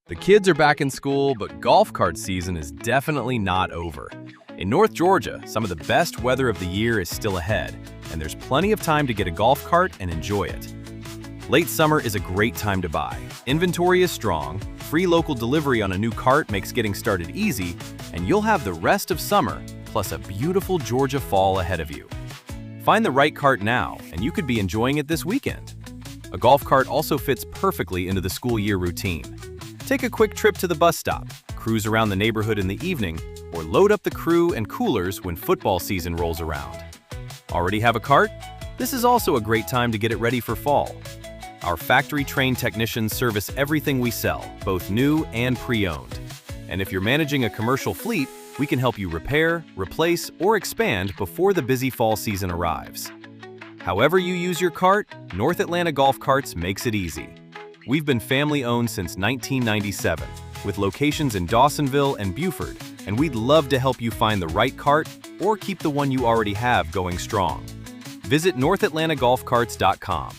The kids are back in school, but golf cart season is definitely not over. In North Georgia, some of the best weather of the year is still ahead, and there's plenty of time to get a golf cart and enjoy it. Late summer is a great time to buy. Inventory is strong, free local delivery on a new cart makes getting started easy, and you'll have the rest of summer, plus a beautiful Georgia fall ahead of you. Find the right cart now, and you could be enjoying it this weekend. A golf cart also fits perfectly into the school year routine. Take a quick trip to the bus stop, cruise around the neighborhood in the evening, or load up the crew and coolers when football season rolls around. Already have a cart? This is also a great time to get it ready for fall. Our factory-trained technicians service everything we sell, both new and pre-owned. And if you're managing a commercial fleet, we can help you repair, replace, or expand before the busy fall season arrives. However you use your cart, North Atlanta Golf Carts makes it easy. We've been family-owned since 1997, with locations in Dawsonville and Buford, and we'd love to help you find the right cart or keep the one you already have going strong. Visit NorthAtlantaGolfCarts.com